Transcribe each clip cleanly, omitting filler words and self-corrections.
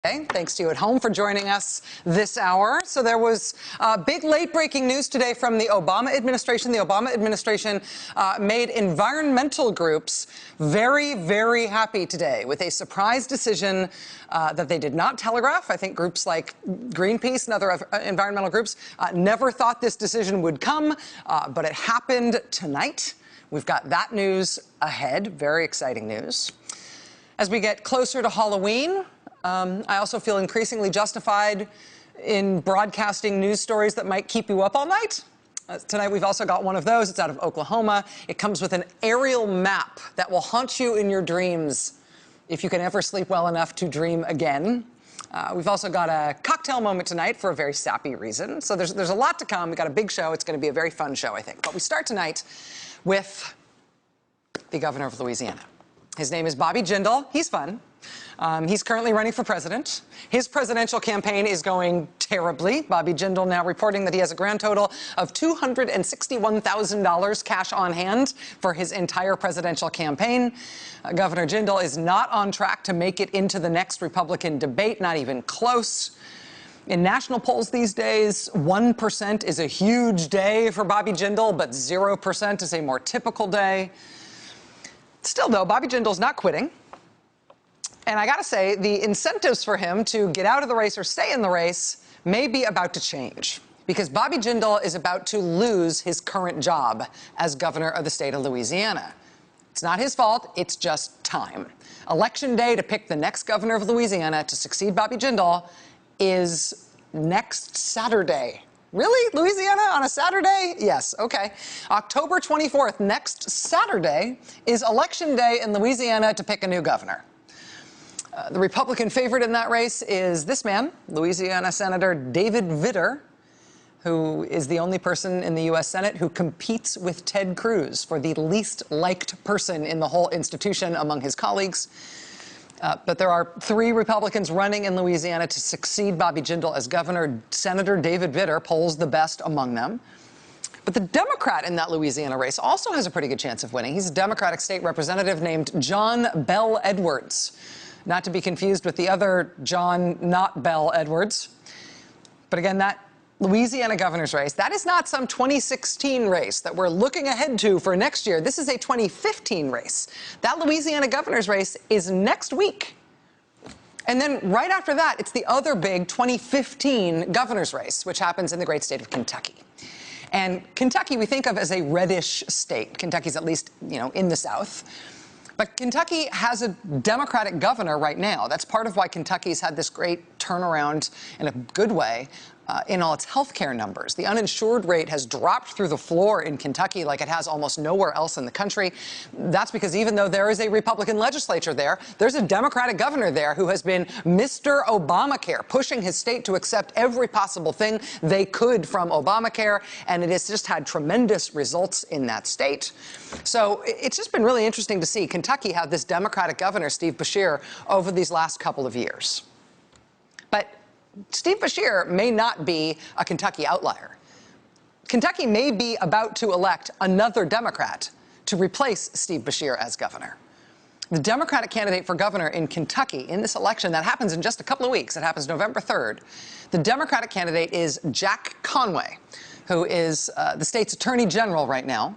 Thanks to you at home for joining us this hour. So there was big late-breaking news today from the Obama administration. The Obama administration made environmental groups very, very happy today with a surprise decision that they did not telegraph. I think groups like Greenpeace and other environmental groups never thought this decision would come, but it happened tonight. We've got that news ahead. Very exciting news. As we get closer to Halloween, I also feel increasingly justified in broadcasting news stories that might keep you up all night. Tonight we've also got one of those. It's out of Oklahoma. It comes with an aerial map that will haunt you in your dreams if you can ever sleep well enough to dream again. We've also got a cocktail moment tonight for a very sappy reason. So there's a lot to come. We've got a big show. It's going to be a very fun show, I think. But we start tonight with the governor of Louisiana. His name is Bobby Jindal. He's fun. He's currently running for president. His presidential campaign is going terribly. Bobby Jindal now reporting that he has a grand total of $261,000 cash on hand for his entire presidential campaign. Governor Jindal is not on track to make it into the next Republican debate, not even close. In national polls these days, 1% is a huge day for Bobby Jindal, but 0% is a more typical day. Still, though, Bobby Jindal's not quitting. And I got to say, the incentives for him to get out of the race or stay in the race may be about to change, because Bobby Jindal is about to lose his current job as governor of the state of Louisiana. It's not his fault. It's just time. Election day to pick the next governor of Louisiana to succeed Bobby Jindal is next Saturday. Really? Louisiana on a Saturday? Yes, okay. October 24th, next Saturday, is election day in Louisiana to pick a new governor. The Republican favorite in that race is this man, Louisiana Senator David Vitter, who is the only person in the U.S. Senate who competes with Ted Cruz for the least liked person in the whole institution among his colleagues. But there are 3 Republicans running in Louisiana to succeed Bobby Jindal as governor. Senator David Vitter polls the best among them. But the Democrat in that Louisiana race also has a pretty good chance of winning. He's a Democratic state representative named John Bell Edwards. Not to be confused with the other John not Bell Edwards. But again, that Louisiana governor's race, that is not some 2016 race that we're looking ahead to for next year. This is a 2015 race. That Louisiana governor's race is next week. And then right after that, it's the other big 2015 governor's race, which happens in the great state of Kentucky. And Kentucky we think of as a reddish state. Kentucky's at least, in the South. But Kentucky has a Democratic governor right now. That's part of why Kentucky's had this great turnaround in a good way in all its health care numbers. The uninsured rate has dropped through the floor in Kentucky like it has almost nowhere else in the country. That's because even though there is a Republican legislature there, there's a Democratic governor there who has been Mr. Obamacare, pushing his state to accept every possible thing they could from Obamacare, and it has just had tremendous results in that state. So it's just been really interesting to see Kentucky have this Democratic governor, Steve Beshear, over these last couple of years. But Steve Beshear may not be a Kentucky outlier. Kentucky may be about to elect another Democrat to replace Steve Beshear as governor. The Democratic candidate for governor in Kentucky in this election that happens in just a couple of weeks, it happens November 3rd, the Democratic candidate is Jack Conway, who is the state's attorney general right now.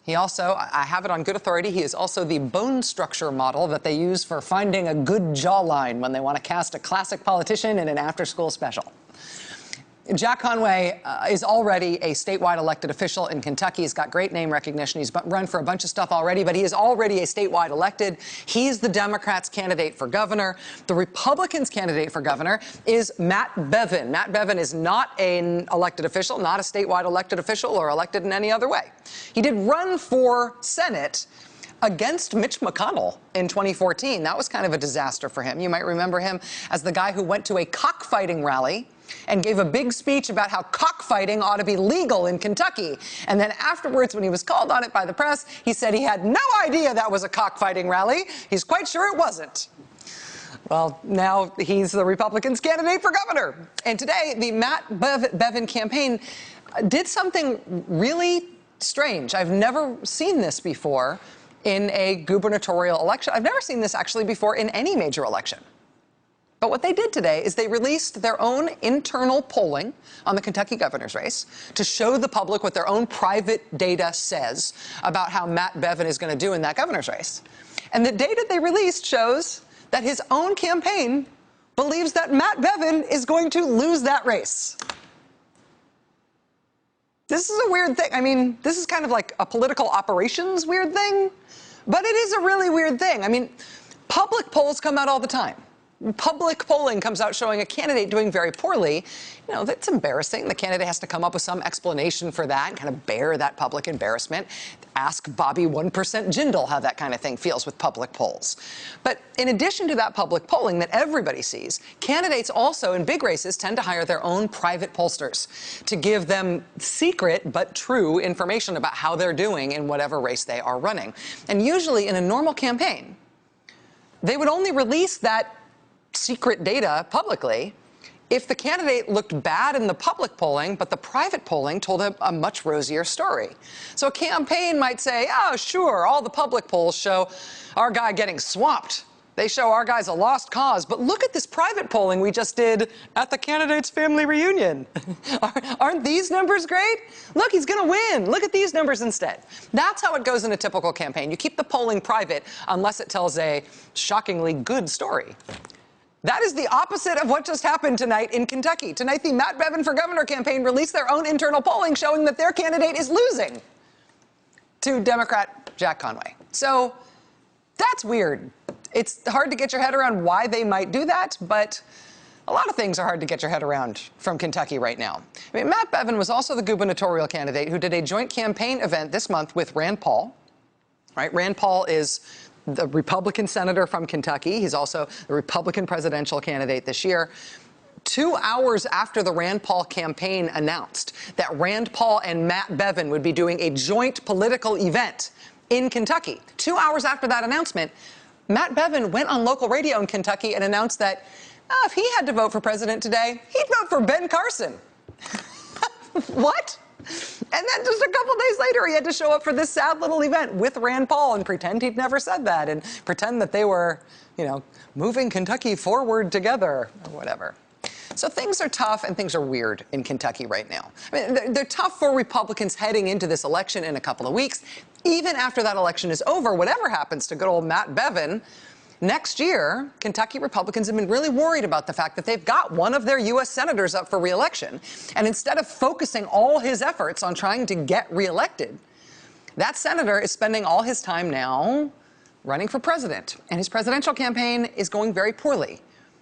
He also, I have it on good authority, he is also the bone structure model that they use for finding a good jawline when they want to cast a classic politician in an after-school special. Jack Conway is already a statewide elected official in Kentucky. He's got great name recognition. He's run for a bunch of stuff already, but he is already a statewide elected. He's the Democrats' candidate for governor. The Republicans' candidate for governor is Matt Bevin. Matt Bevin is not an elected official, not a statewide elected official or elected in any other way. He did run for Senate against Mitch McConnell in 2014. That was kind of a disaster for him. You might remember him as the guy who went to a cockfighting rally and gave a big speech about how cockfighting ought to be legal in Kentucky. And then afterwards, when he was called on it by the press, he said he had no idea that was a cockfighting rally. He's quite sure it wasn't. Well, now he's the Republicans' candidate for governor. And today, the Matt Bevin campaign did something really strange. I've never seen this before in a gubernatorial election. I've never seen this actually before in any major election. But what they did today is they released their own internal polling on the Kentucky governor's race to show the public what their own private data says about how Matt Bevin is going to do in that governor's race. And the data they released shows that his own campaign believes that Matt Bevin is going to lose that race. This is a weird thing. I mean, this is kind of like a political operations weird thing, but it is a really weird thing. I mean, public polls come out all the time. Public polling comes out showing a candidate doing very poorly. You know, that's embarrassing. The candidate has to come up with some explanation for that and kind of bear that public embarrassment. Ask Bobby 1% Jindal how that kind of thing feels with public polls. But in addition to that public polling that everybody sees, candidates also in big races tend to hire their own private pollsters to give them secret but true information about how they're doing in whatever race they are running. And usually in a normal campaign, they would only release that secret data publicly if the candidate looked bad in the public polling, but the private polling told a much rosier story. So a campaign might say, oh, sure, all the public polls show our guy getting swamped. They show our guy's a lost cause. But look at this private polling we just did at the candidate's family reunion. Aren't these numbers great? Look, he's going to win. Look at these numbers instead. That's how it goes in a typical campaign. You keep the polling private unless it tells a shockingly good story. That is the opposite of what just happened tonight in Kentucky. Tonight, the Matt Bevin for Governor campaign released their own internal polling showing that their candidate is losing to Democrat Jack Conway. So that's weird. It's hard to get your head around why they might do that, but a lot of things are hard to get your head around from Kentucky right now. I mean, Matt Bevin was also the gubernatorial candidate who did a joint campaign event this month with Rand Paul. Right? Rand Paul is the Republican senator from Kentucky. He's also the Republican presidential candidate this year. 2 hours after the Rand Paul campaign announced that Rand Paul and Matt Bevin would be doing a joint political event in Kentucky, 2 hours after that announcement, Matt Bevin went on local radio in Kentucky and announced that if he had to vote for president today, he'd vote for Ben Carson. What? And then just a couple days later, he had to show up for this sad little event with Rand Paul and pretend he'd never said that and pretend that they were, you know, moving Kentucky forward together or whatever. So things are tough and things are weird in Kentucky right now. I mean, they're tough for Republicans heading into this election in a couple of weeks. Even after that election is over, whatever happens to good old Matt Bevin, next year, Kentucky Republicans have been really worried about the fact that they've got one of their U.S. senators up for re-election. And instead of focusing all his efforts on trying to get re-elected, that senator is spending all his time now running for president. And his presidential campaign is going very poorly.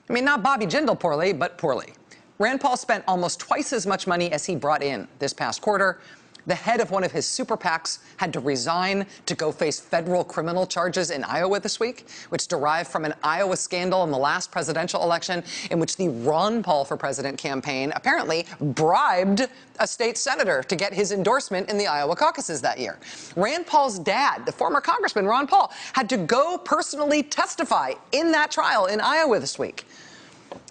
I mean, not Bobby Jindal poorly, but poorly. Rand Paul spent almost twice as much money as he brought in this past quarter. The head of one of his super PACs had to resign to go face federal criminal charges in Iowa this week, which derived from an Iowa scandal in the last presidential election in which the Ron Paul for President campaign apparently bribed a state senator to get his endorsement in the Iowa caucuses that year. Rand Paul's dad, the former Congressman Ron Paul, had to go personally testify in that trial in Iowa this week.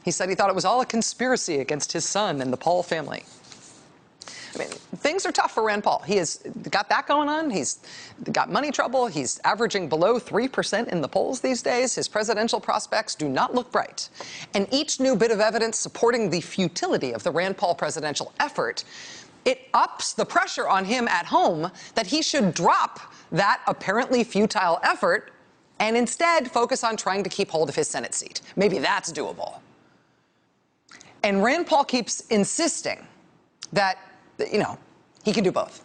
He said he thought it was all a conspiracy against his son and the Paul family. I mean, things are tough for Rand Paul. He has got that going on. He's got money trouble. He's averaging below 3% in the polls these days. His presidential prospects do not look bright. And each new bit of evidence supporting the futility of the Rand Paul presidential effort, it ups the pressure on him at home that he should drop that apparently futile effort and instead focus on trying to keep hold of his Senate seat. Maybe that's doable. And Rand Paul keeps insisting that, you know, he can do both.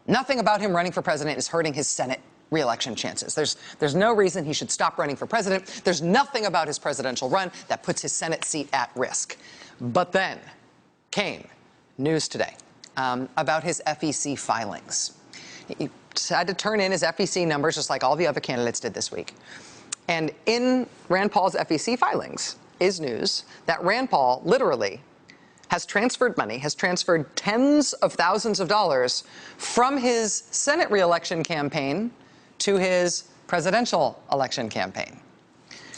Nothing about him running for president is hurting his Senate re-election chances. There's no reason he should stop running for president. There's nothing about his presidential run that puts his Senate seat at risk. But then came news today about his FEC filings. He had to turn in his FEC numbers just like all the other candidates did this week. And in Rand Paul's FEC filings is news that Rand Paul literally has transferred money, has transferred tens of thousands of dollars from his Senate re-election campaign to his presidential election campaign.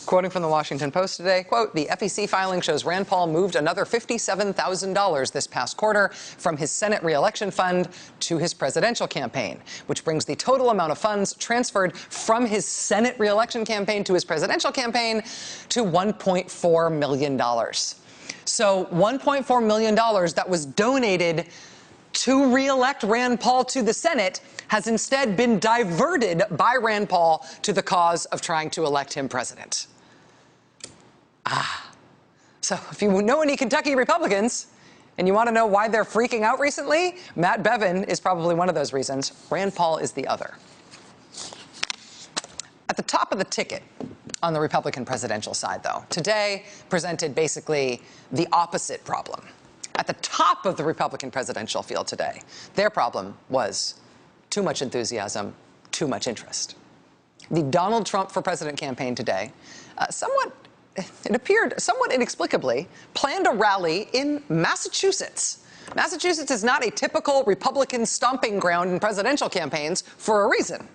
Quoting from the Washington Post today, quote, the FEC filing shows Rand Paul moved another $57,000 this past quarter from his Senate re-election fund to his presidential campaign, which brings the total amount of funds transferred from his Senate re-election campaign to his presidential campaign to $1.4 million. So $1.4 million that was donated to re-elect Rand Paul to the Senate has instead been diverted by Rand Paul to the cause of trying to elect him president. So if you know any Kentucky Republicans and you want to know why they're freaking out recently, Matt Bevin is probably one of those reasons. Rand Paul is the other. At the top of the ticket on the Republican presidential side, though, today presented basically the opposite problem. At the top of the Republican presidential field today, their problem was too much enthusiasm, too much interest. The Donald Trump for President campaign today, it appeared somewhat inexplicably, planned a rally in Massachusetts. Massachusetts is not a typical Republican stomping ground in presidential campaigns for a reason.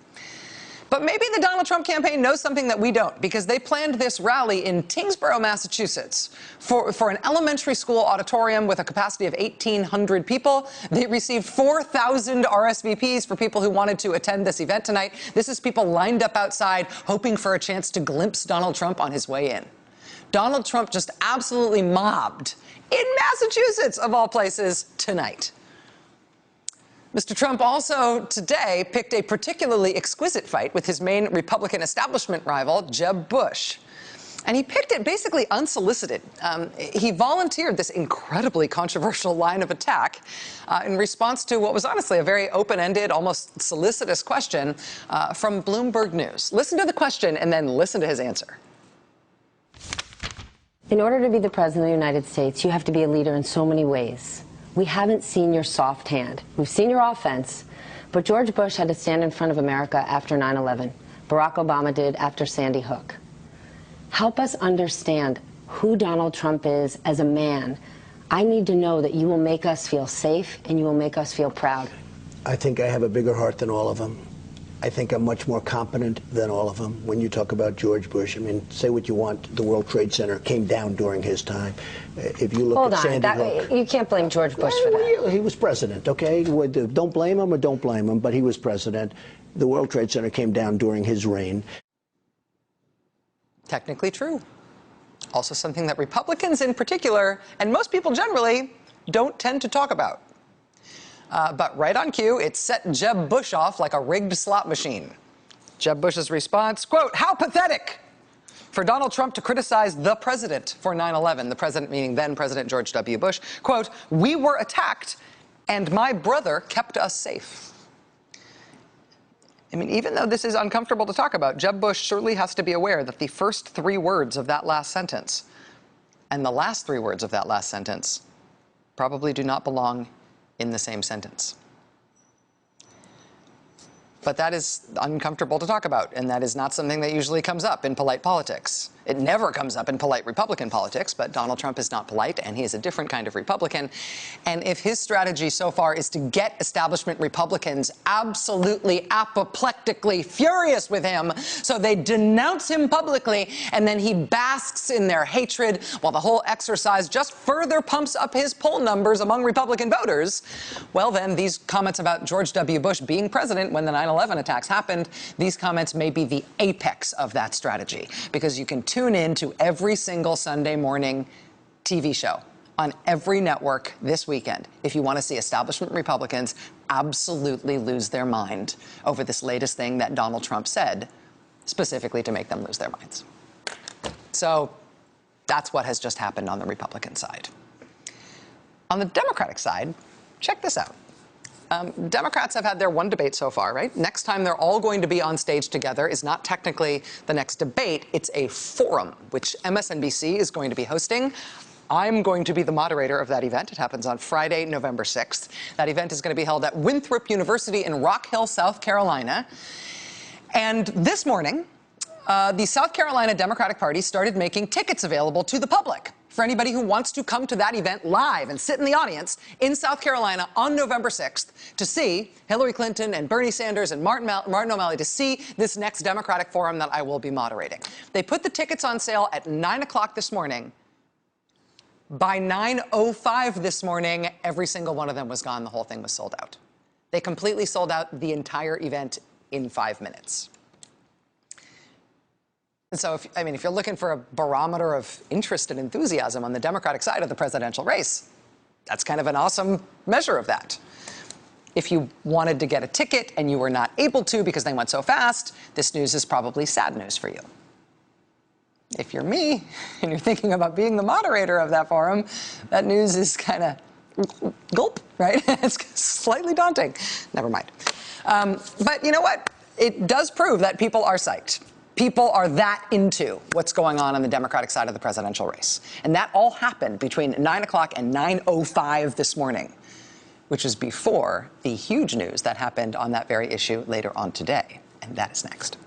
But maybe the Donald Trump campaign knows something that we don't, because they planned this rally in Tingsboro, Massachusetts, for an elementary school auditorium with a capacity of 1,800 people. They received 4,000 RSVPs for people who wanted to attend this event tonight. This is people lined up outside, hoping for a chance to glimpse Donald Trump on his way in. Donald Trump just absolutely mobbed in Massachusetts, of all places, tonight. Mr. Trump also today picked a particularly exquisite fight with his main Republican establishment rival, Jeb Bush. And he picked it basically unsolicited. He volunteered this incredibly controversial line of attack in response to what was honestly a very open-ended, almost solicitous question from Bloomberg News. Listen to the question and then listen to his answer. In order to be the President of the United States, you have to be a leader in so many ways. We haven't seen your soft hand. We've seen your offense, but George Bush had to stand in front of America after 9/11. Barack Obama did after Sandy Hook. Help us understand who Donald Trump is as a man. I need to know that you will make us feel safe and you will make us feel proud. I think I have a bigger heart than all of them. I think I'm much more competent than all of them. When you talk about George Bush, I mean, say what you want, the World Trade Center came down during his time. If you look at Sandy Hook, you can't blame George Bush for that. He was president, okay? Don't blame him or don't blame him, but he was president. The World Trade Center came down during his reign. Technically true. Also something that Republicans in particular, and most people generally, don't tend to talk about. But right on cue, it set Jeb Bush off like a rigged slot machine. Jeb Bush's response, quote, how pathetic for Donald Trump to criticize the president for 9/11, the president meaning then President George W. Bush. Quote, we were attacked and my brother kept us safe. I mean, even though this is uncomfortable to talk about, Jeb Bush surely has to be aware that the first three words of that last sentence and the last three words of that last sentence probably do not belong in the same sentence. But that is uncomfortable to talk about, and that is not something that usually comes up in polite politics. It never comes up in polite Republican politics, but Donald Trump is not polite, and he is a different kind of Republican. And if his strategy so far is to get establishment Republicans absolutely apoplectically furious with him, so they denounce him publicly, and then he basks in their hatred while the whole exercise just further pumps up his poll numbers among Republican voters, well then, these comments about George W. Bush being president when the 9/11 attacks happened, these comments may be the apex of that strategy, because you can tune in to every single Sunday morning TV show on every network this weekend if you want to see establishment Republicans absolutely lose their mind over this latest thing that Donald Trump said, specifically to make them lose their minds. So that's what has just happened on the Republican side. On the Democratic side, check this out. Democrats have had their one debate so far, right? Next time they're all going to be on stage together is not technically the next debate. It's a forum, which MSNBC is going to be hosting. I'm going to be the moderator of that event. It happens on Friday, November 6th. That event is going to be held at Winthrop University in Rock Hill, South Carolina. And this morning, the South Carolina Democratic Party started making tickets available to the public for anybody who wants to come to that event live and sit in the audience in South Carolina on November 6th to see Hillary Clinton and Bernie Sanders and Martin O'Malley, to see this next Democratic forum that I will be moderating. They put the tickets on sale at 9 o'clock this morning. By 9:05 this morning, every single one of them was gone. The whole thing was sold out. They completely sold out the entire event in 5 minutes. And so, if you're looking for a barometer of interest and enthusiasm on the Democratic side of the presidential race, that's kind of an awesome measure of that. If you wanted to get a ticket and you were not able to because they went so fast, this news is probably sad news for you. If you're me and you're thinking about being the moderator of that forum, that news is kind of gulp, right? It's slightly daunting. Never mind. But you know what? It does prove that people are psyched. People are that into what's going on the Democratic side of the presidential race. And that all happened between 9 o'clock and 9:05 this morning, which is before the huge news that happened on that very issue later on today. And that is next.